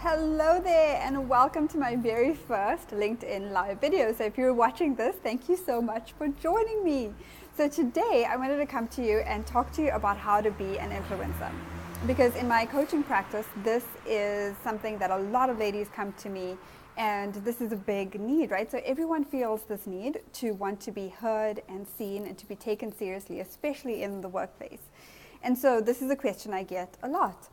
Hello there and welcome to my very first LinkedIn live video. So if you're watching this, thank you so much for joining me. So today I wanted to come to you and talk to you about how to be an influencer. Because in my coaching practice, this is something that a lot of ladies come to me, and this is a big need, right? So everyone feels this need to want to be heard and seen and to be taken seriously, especially in the workplace. And so this is a question I get a lot.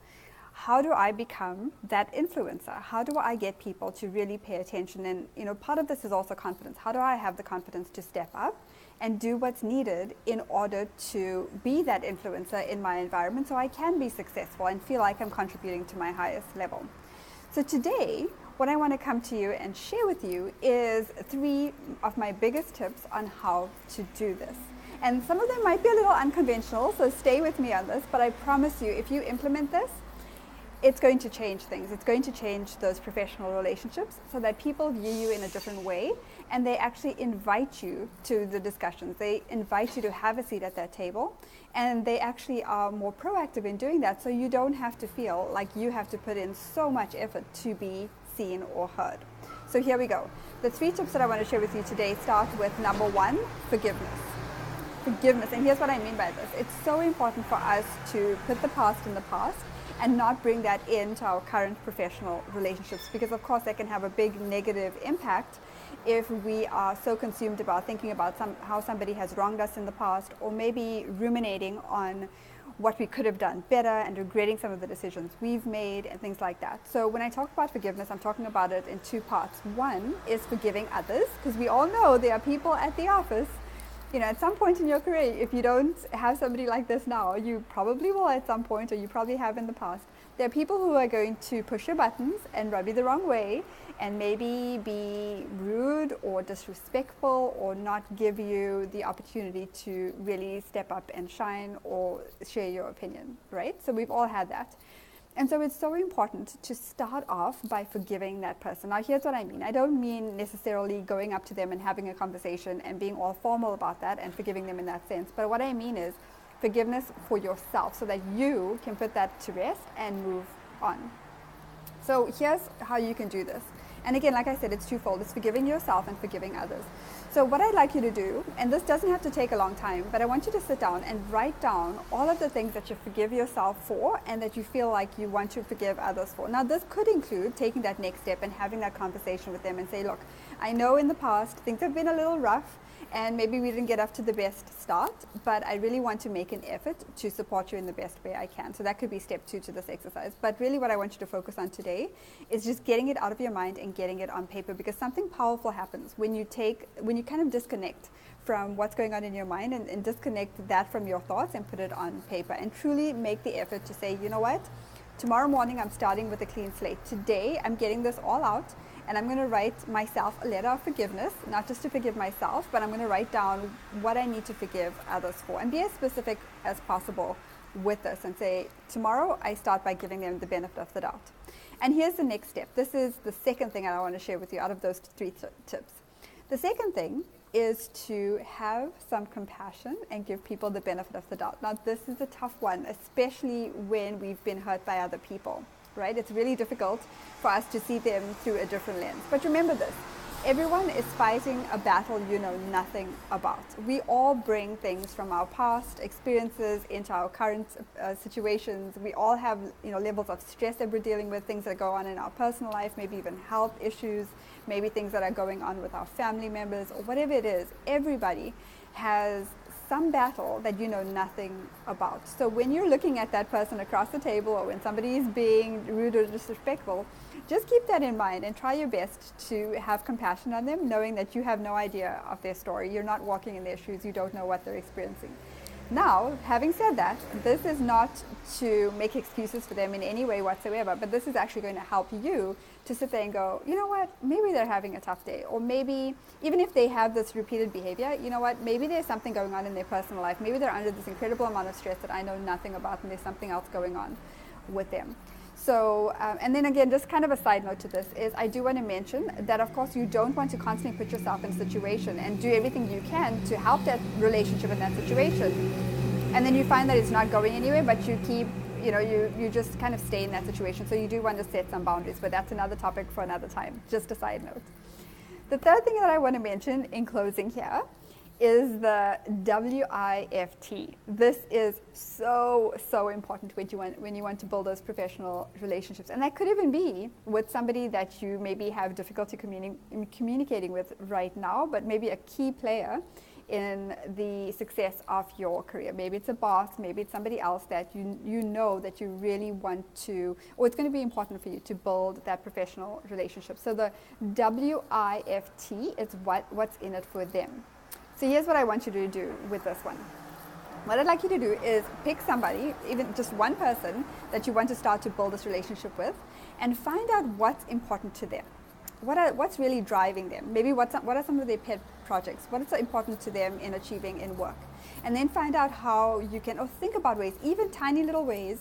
How do I become that influencer? How do I get people to really pay attention? And part of this is also confidence. How do I have the confidence to step up and do what's needed in order to be that influencer in my environment so I can be successful and feel like I'm contributing to my highest level? So today, what I want to come to you and share with you is 3 of my biggest tips on how to do this. And some of them might be a little unconventional, so stay with me on this, but I promise you, if you implement this, it's going to change things. It's going to change those professional relationships so that people view you in a different way, and they actually invite you to the discussions. They invite you to have a seat at that table, and they actually are more proactive in doing that, so you don't have to feel like you have to put in so much effort to be seen or heard. So here we go. The 3 tips that I want to share with you today start with number 1, forgiveness. Forgiveness, and here's what I mean by this. It's so important for us to put the past in the past and not bring that into our current professional relationships, because of course that can have a big negative impact if we are so consumed about thinking about how somebody has wronged us in the past, or maybe ruminating on what we could have done better and regretting some of the decisions we've made and things like that. So when I talk about forgiveness, I'm talking about it in 2 parts. One is forgiving others, because we all know there are people at the office, at some point in your career, if you don't have somebody like this now, you probably will at some point, or you probably have in the past. There are people who are going to push your buttons and rub you the wrong way and maybe be rude or disrespectful or not give you the opportunity to really step up and shine or share your opinion, right? So we've all had that. And so it's so important to start off by forgiving that person. Now, here's what I mean. I don't mean necessarily going up to them and having a conversation and being all formal about that and forgiving them in that sense. But what I mean is forgiveness for yourself so that you can put that to rest and move on. So here's how you can do this. And again, like I said, it's twofold. It's forgiving yourself and forgiving others. So what I'd like you to do, and this doesn't have to take a long time, but I want you to sit down and write down all of the things that you forgive yourself for and that you feel like you want to forgive others for. Now, this could include taking that next step and having that conversation with them and say, look, I know in the past things have been a little rough, and maybe we didn't get off to the best start, but I really want to make an effort to support you in the best way I can. So that could be step 2 to this exercise. But really what I want you to focus on today is just getting it out of your mind and getting it on paper, because something powerful happens when you kind of disconnect from what's going on in your mind and disconnect that from your thoughts and put it on paper and truly make the effort to say, you know what? Tomorrow morning I'm starting with a clean slate. Today I'm getting this all out, and I'm going to write myself a letter of forgiveness, not just to forgive myself, but I'm going to write down what I need to forgive others for, and be as specific as possible with this and say, tomorrow I start by giving them the benefit of the doubt. And here's the next step. This is the second thing I want to share with you out of those 3 tips. The second thing is to have some compassion and give people the benefit of the doubt. Now, this is a tough one, especially when we've been hurt by other people, right? It's really difficult for us to see them through a different lens. But remember this, everyone is fighting a battle you know nothing about. We all bring things from our past experiences into our current situations. We all have levels of stress that we're dealing with, things that go on in our personal life, maybe even health issues, maybe things that are going on with our family members, or whatever it is. Everybody has some battle that you know nothing about. So when you're looking at that person across the table, or when somebody is being rude or disrespectful, just keep that in mind and try your best to have compassion on them, knowing that you have no idea of their story. You're not walking in their shoes. You don't know what they're experiencing. Now, having said that, this is not to make excuses for them in any way whatsoever, but this is actually going to help you to sit there and go, you know what, maybe they're having a tough day, or maybe even if they have this repeated behavior, you know what, maybe there's something going on in their personal life. Maybe they're under this incredible amount of stress that I know nothing about, and there's something else going on with them. So, and then again, just kind of a side note to this is I do want to mention that, of course, you don't want to constantly put yourself in a situation and do everything you can to help that relationship in that situation. And then you find that it's not going anywhere, but you keep you just kind of stay in that situation. So you do want to set some boundaries, but that's another topic for another time, just a side note. The third thing that I want to mention in closing here is the WIFT. This is so important when you want to build those professional relationships. And that could even be with somebody that you maybe have difficulty communicating with right now, but maybe a key player in the success of your career. Maybe it's a boss, maybe it's somebody else that you know that you really want to, or it's going to be important for you to build that professional relationship. So the WIFT is what's in it for them. So here's what I want you to do with this one. What I'd like you to do is pick somebody, even just one person that you want to start to build this relationship with, and find out what's important to them. What's really driving them? Maybe what are some of their pet projects? What is important to them in achieving in work? And then find out how you can, or think about ways, even tiny little ways,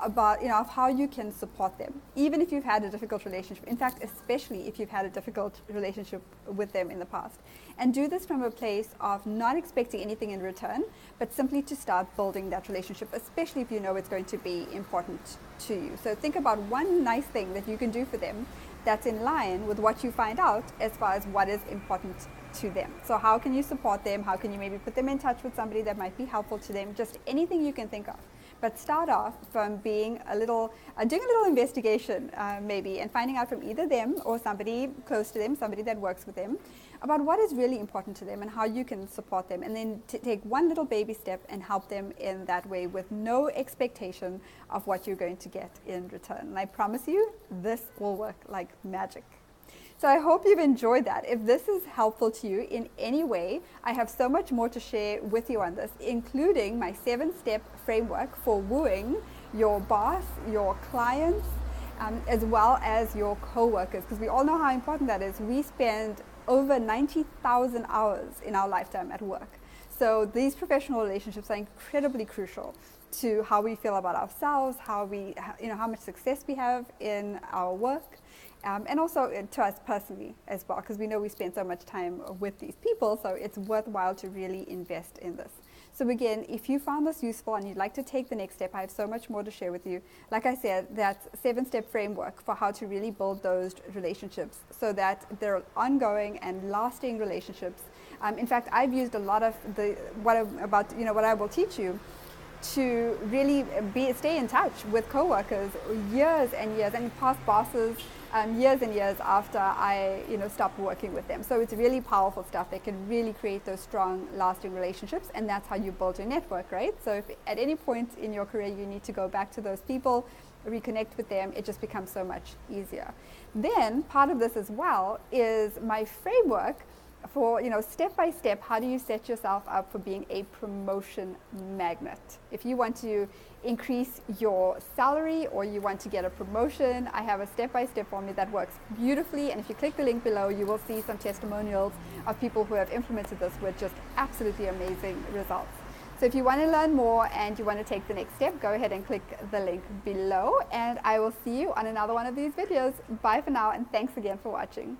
about of how you can support them, even if you've had a difficult relationship. In fact, especially if you've had a difficult relationship with them in the past. And do this from a place of not expecting anything in return, but simply to start building that relationship, especially if you know it's going to be important to you. So think about one nice thing that you can do for them that's in line with what you find out as far as what is important to them. So how can you support them? How can you maybe put them in touch with somebody that might be helpful to them? Just anything you can think of. But start off from being doing a little investigation maybe, and finding out from either them or somebody close to them, somebody that works with them, about what is really important to them and how you can support them. And then take one little baby step and help them in that way with no expectation of what you're going to get in return. And I promise you, this will work like magic. So I hope you've enjoyed that. If this is helpful to you in any way, I have so much more to share with you on this, including my 7-step framework for wooing your boss, your clients, as well as your co-workers, because we all know how important that is. We spend over 90,000 hours in our lifetime at work. So these professional relationships are incredibly crucial to how we feel about ourselves, how much success we have in our work. And also to us personally as well, because we know we spend so much time with these people, so it's worthwhile to really invest in this. So again, if you found this useful and you'd like to take the next step, I have so much more to share with you. Like I said, that's 7-step framework for how to really build those relationships so that they're ongoing and lasting relationships. In fact, I've used a lot of what I will teach you to really stay in touch with coworkers years and years, and past bosses years and years after I stopped working with them. So it's really powerful stuff that can really create those strong, lasting relationships, and that's how you build your network, right? So if at any point in your career you need to go back to those people, reconnect with them, it just becomes so much easier. Then part of this as well is my framework for step by step, how do you set yourself up for being a promotion magnet? If you want to increase your salary or you want to get a promotion, I have a step-by-step formula that works beautifully, and if you click the link below, you will see some testimonials of people who have implemented this with just absolutely amazing results. So if you want to learn more and you want to take the next step, go ahead and click the link below, and I will see you on another one of these videos. Bye for now, and thanks again for watching.